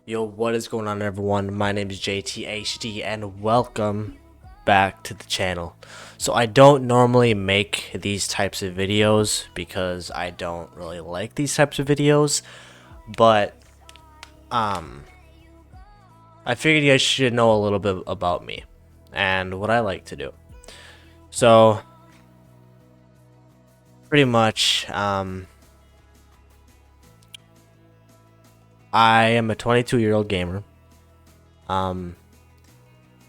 Yo, what is going on, everyone? My name is JTHD and welcome back to the channel. So I don't normally make these types of videos because I don't really like these types of videos, but I figured you guys should know a little bit about me and what I like to do. So pretty much I am a 22-year-old gamer. um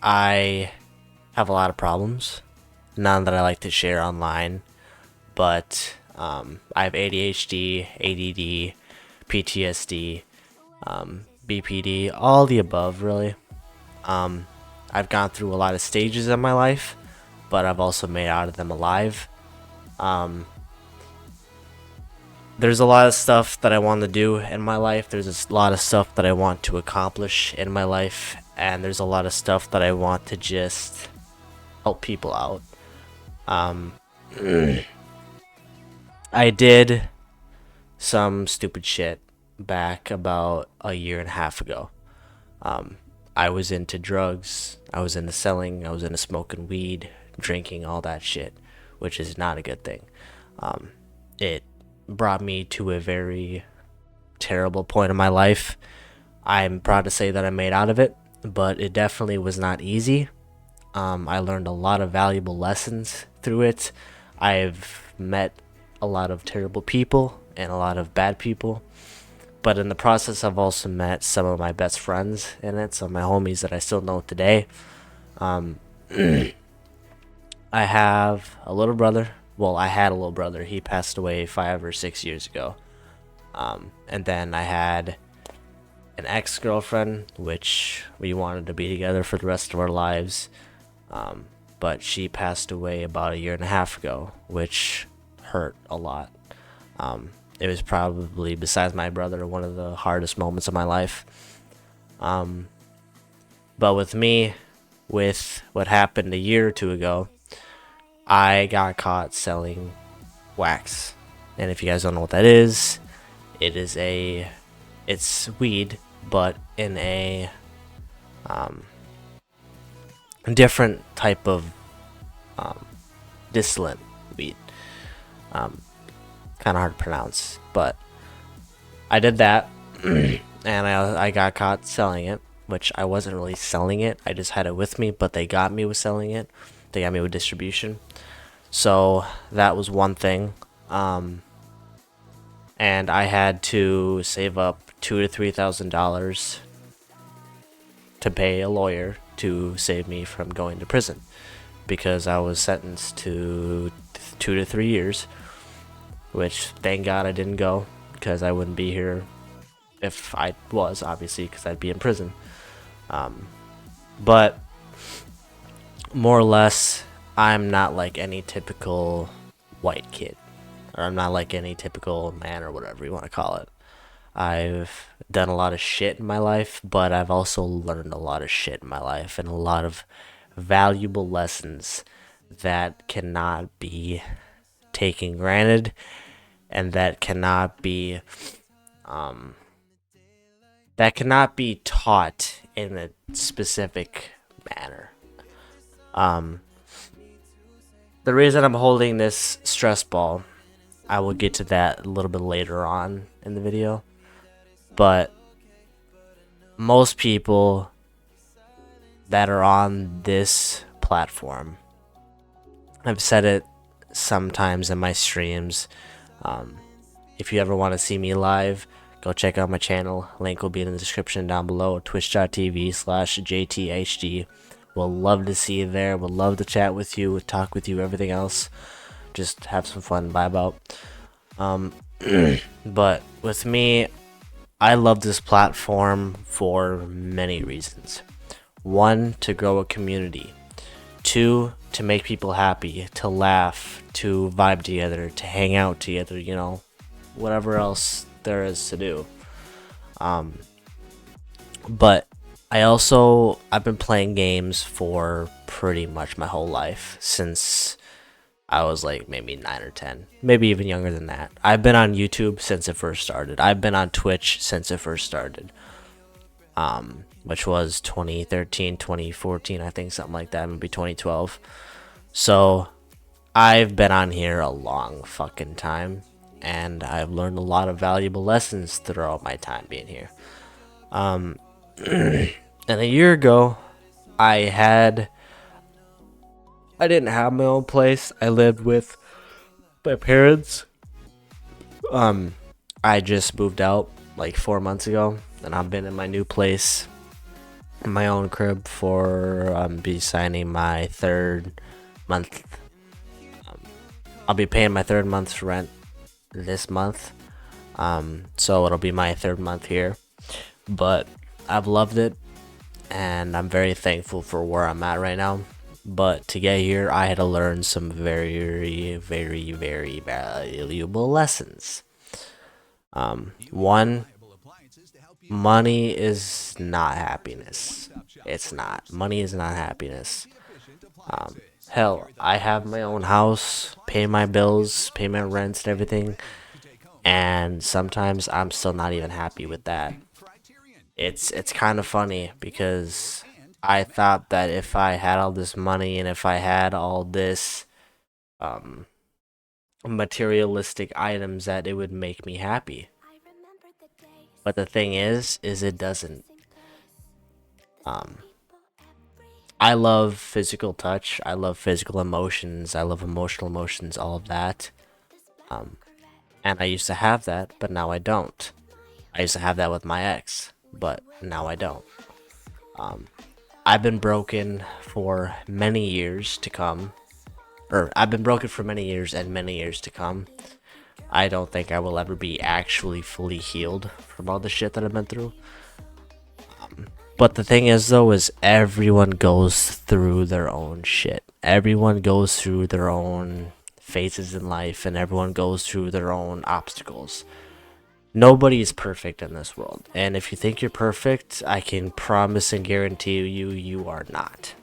I have a lot of problems, none that I like to share online, but I have ADHD, ADD, PTSD, BPD, all the above, really. I've gone through a lot of stages in my life, but I've also made out of them alive. Um, there's a lot of stuff that I want to do in my life. There's a lot of stuff that I want to accomplish in my life, and there's a lot of stuff that I want to just help people out. Um, I did some stupid shit back about a year and a half ago. Um, I was into drugs, I was into selling, I was into smoking weed, drinking, all that shit, which is not a good thing. It brought me to a very terrible point in my life. I'm proud to say that I made out of it, but it definitely was not easy. I learned a lot of valuable lessons through it. I've met a lot of terrible people and a lot of bad people, but in the process, I've also met some of my best friends in it, some of my homies that I still know today. Um, I have a little brother. Well, I had a little brother. He passed away 5 or 6 years ago. And then I had an ex-girlfriend, which we wanted to be together for the rest of our lives. But she passed away about a year and a half ago, which hurt a lot. It was probably, besides my brother, one of the hardest moments of my life. But with me, with what happened a year or two ago, I got caught selling wax. And if you guys don't know what that is, it's weed, but in a different type of distillate weed. Kind of hard to pronounce, but I did that, and I got caught selling it, which I wasn't really selling it. I just had it with me, but they got me with selling it. They got me with distribution. So that was one thing. And I had to save up $2,000 to $3,000 to pay a lawyer to save me from going to prison, because I was sentenced to 2 to 3 years, which thank God I didn't go, because I wouldn't be here if I was, obviously, because I'd be in prison. But more or less, I'm not like any typical white kid, or I'm not like any typical man, or whatever you want to call it. I've done a lot of shit in my life, but I've also learned a lot of shit in my life, and a lot of valuable lessons that cannot be taken granted, and that cannot be taught in a specific manner. The reason I'm holding this stress ball, I will get to that a little bit later on in the video, but most people that are on this platform, I've said it sometimes in my streams, if you ever want to see me live, go check out my channel. Link will be in the description down below. Twitch.tv/JTHD. We'll love to see you there. We'll love to chat with you, talk with you, everything else. Just have some fun, vibe out. But with me, I love this platform for many reasons. One, to grow a community. Two, to make people happy, to laugh, to vibe together, to hang out together, whatever else there is to do. But I've been playing games for pretty much my whole life, since I was like maybe 9 or 10, maybe even younger than that. I've been on YouTube since it first started. I've been on Twitch since it first started. which was 2013, 2014, I think, something like that, maybe 2012. So I've been on here a long fucking time, and I've learned a lot of valuable lessons throughout my time being here. And a year ago, I had I didn't have my own place. I lived with my parents. I just moved out like 4 months ago, and I've been in my new place, in my own crib, for be signing my third month. I'll be paying my third month's rent this month. So it'll be my third month here. But I've loved it, and I'm very thankful for where I'm at right now. But to get here, I had to learn some very, very, very valuable lessons. One, money is not happiness. It's not. Money is not happiness. Hell, I have my own house, pay my bills, pay my rents and everything, and sometimes I'm still not even happy with that. It's kind of funny because I thought that if I had all this money and if I had all this um materialistic items that it would make me happy. But the thing is it doesn't. Um I love physical touch, I love physical emotions, I love emotional emotions, all of that. Um and I used to have that, but now I don't. I used to have that with my ex, but now I don't. Um I've been broken for many years to come, or I've been broken for many years and many years to come. I don't think I will ever be actually fully healed from all the shit that I've been through. But the thing is, though, is everyone goes through their own shit. Everyone goes through their own phases in life, and everyone goes through their own obstacles. Nobody is perfect in this world. And if you think you're perfect, I can promise and guarantee you, you are not.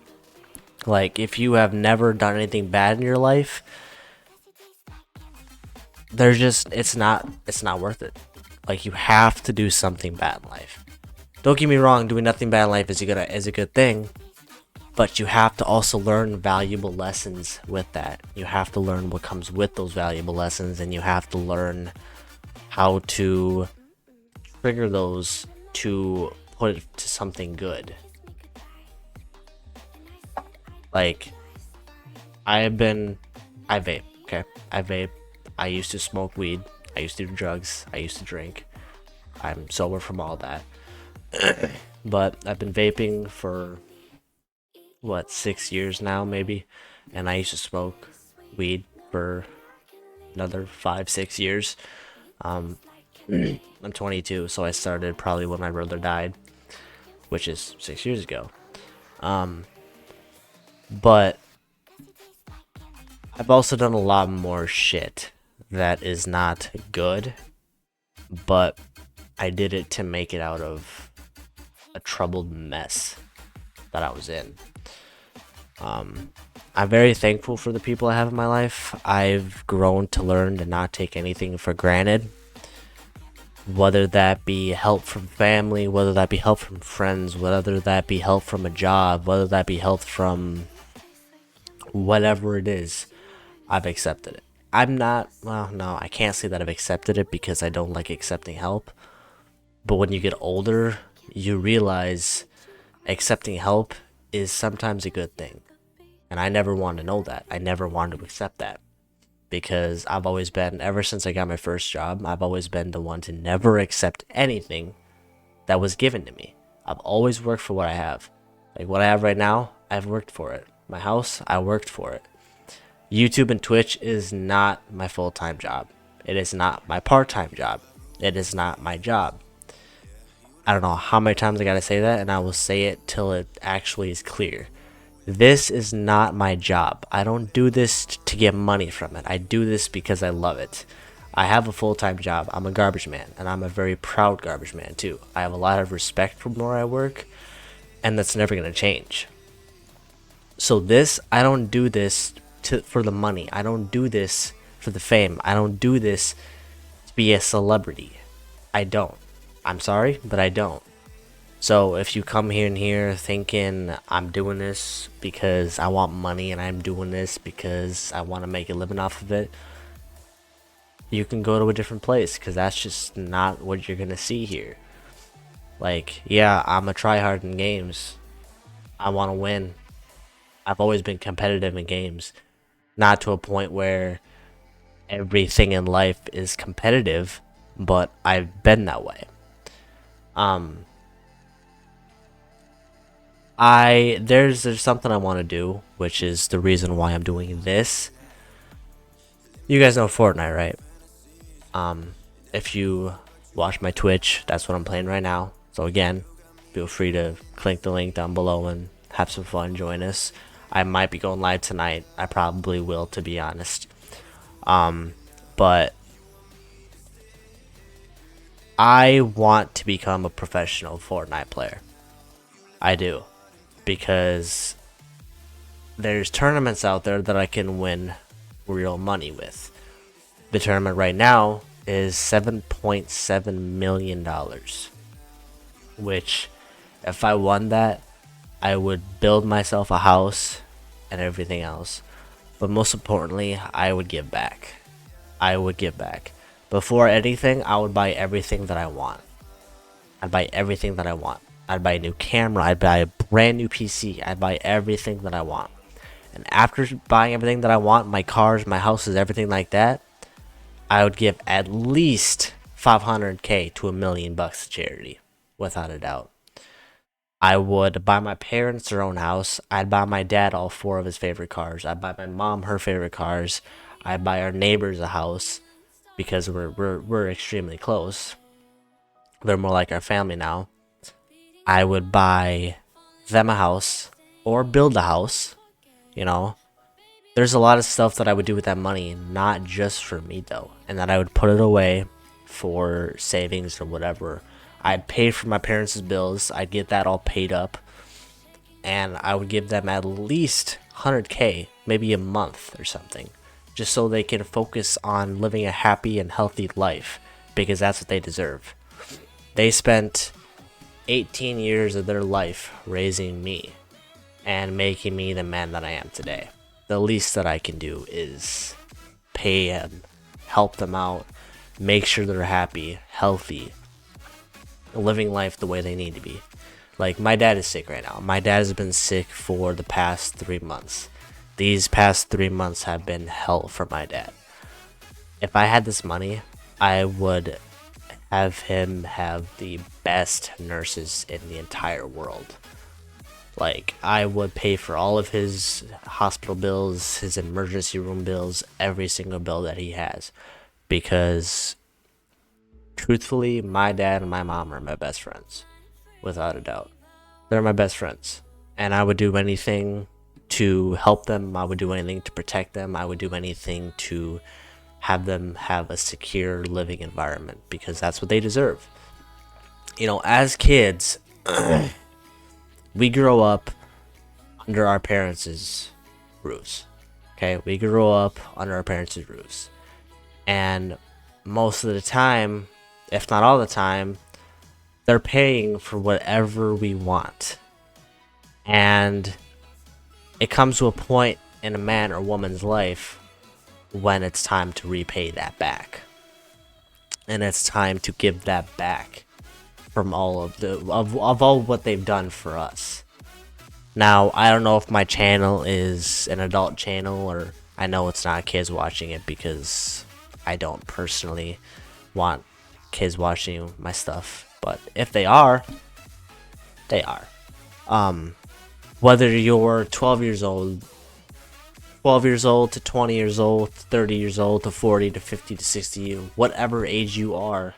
Like, if you have never done anything bad in your life, there's just it's not worth it. Like, you have to do something bad in life. Don't get me wrong, doing nothing bad in life is a good thing, but you have to also learn valuable lessons with that. You have to learn what comes with those valuable lessons, and you have to learn how to trigger those to put it to something good. Like, I vape, okay? I vape. I used to smoke weed. I used to do drugs. I used to drink. I'm sober from all that. But I've been vaping for, what, 6 years now, maybe? And I used to smoke weed for another 5, 6 years. I'm 22, so I started probably when my brother died, which is 6 years ago. But I've also done a lot more shit that is not good, but I did it to make it out of a troubled mess that I was in. I'm very thankful for the people I have in my life. I've grown to learn to not take anything for granted, whether that be help from family, whether that be help from friends, whether that be help from a job, whether that be help from whatever it is. I've accepted it. I'm not, well, no, I can't say that I've accepted it because I don't like accepting help. But when you get older, you realize accepting help is sometimes a good thing. And I never wanted to know that. I never wanted to accept that. Because I've always been, ever since I got my first job, I've always been the one to never accept anything that was given to me. I've always worked for what I have. Like what I have right now, I've worked for it. My house, I worked for it. YouTube and Twitch is not my full-time job. It is not my part-time job. It is not my job. I don't know how many times I gotta say that, and I will say it till it actually is clear. This is not my job. I don't do this to get money from it. I do this because I love it. I have a full-time job. I'm a garbage man, and I'm a very proud garbage man too. I have a lot of respect from where I work, and that's never gonna change. So this, I don't do this for the money. I don't do this for the fame. I don't do this to be a celebrity. I don't. I'm sorry, but I don't. So if you come here and here thinking I'm doing this because I want money and I'm doing this because I want to make a living off of it, you can go to a different place because that's just not what you're gonna see here. Like, yeah, I'm a tryhard in games. I want to win. I've always been competitive in games, not to a point where everything in life is competitive, but I've been that way. Um, there's something I want to do, which is the reason why I'm doing this. You guys know Fortnite, right? Um, if you watch my Twitch, that's what I'm playing right now. So again, feel free to click the link down below and have some fun. Join us. I might be going live tonight. I probably will, to be honest. But I want to become a professional Fortnite player. I do, because there's tournaments out there that I can win real money with. The tournament right now is $7.7 million, which if I won that, I would build myself a house and everything else. But most importantly, I would give back. I would give back. Before anything, I would buy everything that I want. I'd buy everything that I want. I'd buy a new camera. I'd buy a brand new PC. I'd buy everything that I want. And after buying everything that I want, my cars, my houses, everything like that, I would give at least 500K to $1 million to charity, without a doubt. I would buy my parents their own house. I'd buy my dad all four of his favorite cars. I'd buy my mom her favorite cars. I'd buy our neighbors a house because we're extremely close. They're more like our family now. I would buy them a house or build a house, you know. There's a lot of stuff that I would do with that money, not just for me though, and that I would put it away for savings or whatever. I'd pay for my parents' bills. I'd get that all paid up, and I would give them at least 100K, maybe a month or something, just so they can focus on living a happy and healthy life, because that's what they deserve. They spent 18 years of their life raising me and making me the man that I am today. The least that I can do is pay them, help them out, make sure they're happy, healthy, living life the way they need to be. Like, my dad is sick right now. My dad has been sick for the past 3 months. These past 3 months have been hell for my dad. If I had this money, I would have him have the best nurses in the entire world. Like, I would pay for all of his hospital bills, his emergency room bills, every single bill that he has. Because, truthfully, my dad and my mom are my best friends. Without a doubt. They're my best friends. And I would do anything to help them. I would do anything to protect them. I would do anything to have them have a secure living environment. Because that's what they deserve. You know, as kids, we grow up under our parents' roofs. Okay, we grow up under our parents' roofs. And most of the time, if not all the time, they're paying for whatever we want. And it comes to a point in a man or woman's life when it's time to repay that back. And it's time to give that back from all of of all what they've done for us. Now, I don't know if my channel is an adult channel, or I know it's not kids watching it because I don't personally want kids watching my stuff. But if they are, they are. Whether you're 12 years old to 20 years old, 30 years old to 40 to 50 to 60, whatever age you are,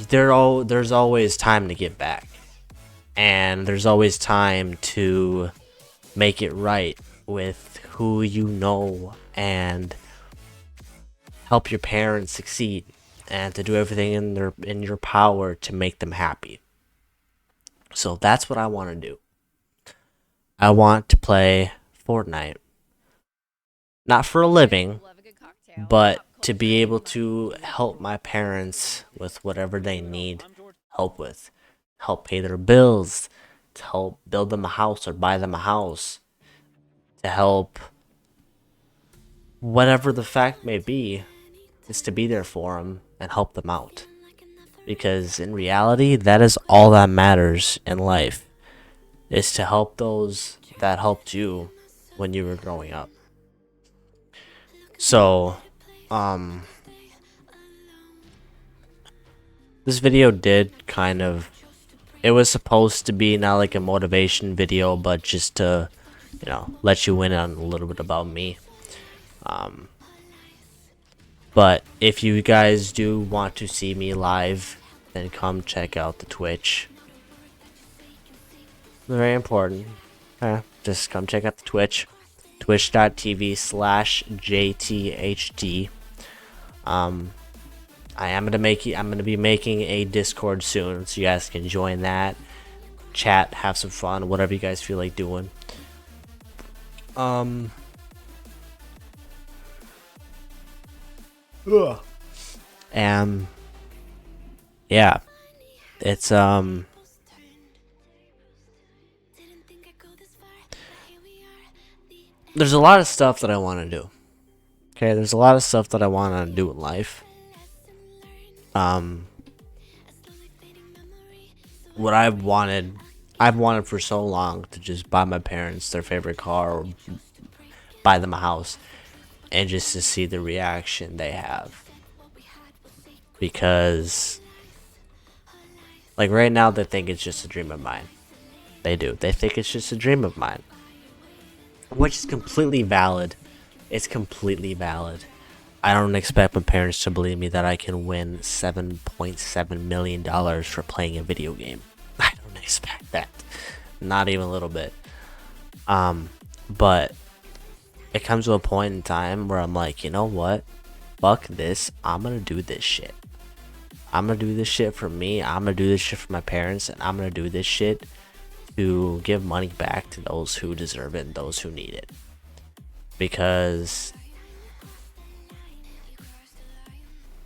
there's always time to give back. And there's always time to make it right with who you know and help your parents succeed and to do everything in your power to make them happy. So that's what I want to do. I want to play Fortnite, not for a living, but to be able to help my parents with whatever they need, help with, help pay their bills, to help build them a house or buy them a house, to help whatever the fact may be, is to be there for them and help them out. Because in reality, that is all that matters in life, is to help those that helped you when you were growing up. So, this video did kind of, it was supposed to be not like a motivation video, but just to, let you in on a little bit about me. But if you guys do want to see me live, then come check out the Twitch. Very important. Just come check out the Twitch. Twitch.tv/JTHD. I'm gonna be making a Discord soon, so you guys can join that, chat, have some fun, whatever you guys feel like doing. And yeah, it's there's a lot of stuff that I want to do. Okay, there's a lot of stuff that I want to do in life. What I've wanted for so long to just buy my parents their favorite car or buy them a house, and just to see the reaction they have. Because, like, right now they think it's just a dream of mine. They do. They think it's just a dream of mine. Which is completely valid. It's completely valid. I don't expect my parents to believe me that I can win $7.7 million for playing a video game. I don't expect that. Not even a little bit. But it comes to a point in time where I'm like, you know what? Fuck this. I'm gonna do this shit. I'm gonna do this shit for me. I'm gonna do this shit for my parents. And I'm gonna do this shit to give money back to those who deserve it and those who need it. Because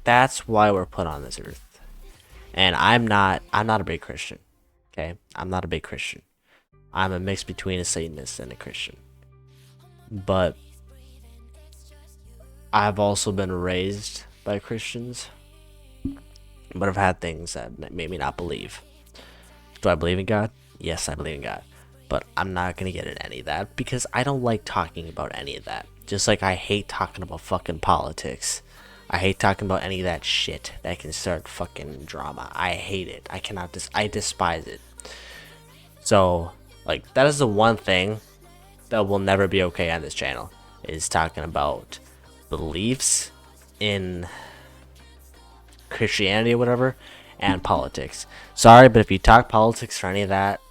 that's why we're put on this earth. And I'm not a big Christian. Okay? I'm not a big Christian. I'm a mix between a Satanist and a Christian. But I've also been raised by Christians. But I've had things that made me not believe. Do I believe in God? Yes, I believe in God. But I'm not going to get into any of that because I don't like talking about any of that. Just like I hate talking about fucking politics. I hate talking about any of that shit that can start fucking drama. I hate it. I despise it. So, like, that is the one thing that will never be okay on this channel, is talking about beliefs in Christianity or whatever, and politics. Sorry, but if you talk politics or any of that,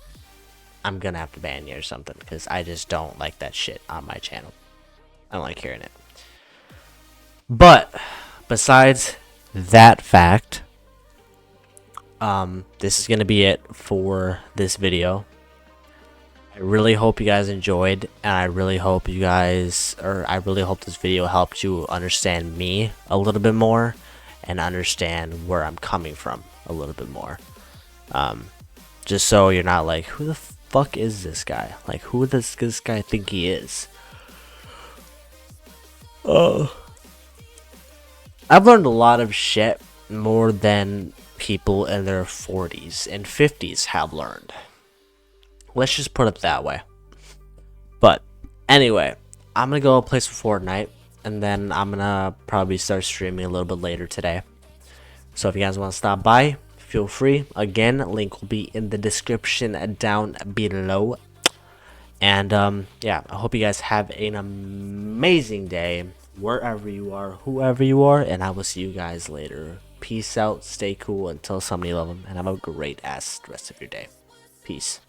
I'm gonna have to ban you or something, because I just don't like that shit on my channel. I don't like hearing it. But besides that fact, this is gonna be it for this video. I really hope you guys enjoyed, and I really hope this video helped you understand me a little bit more and understand where I'm coming from a little bit more. Just so you're not like, who the fuck is this guy? Like, who does this guy think he is? I've learned a lot of shit more than people in their 40s and 50s have learned. Let's just put it that way. But anyway, I'm gonna go play some Fortnite, and then I'm gonna probably start streaming a little bit later today. So if you guys want to stop by, feel free. Again, link will be in the description down below. And yeah, I hope you guys have an amazing day wherever you are, whoever you are, and I will see you guys later. Peace out, stay cool until somebody love them, and have a great ass rest of your day. Peace.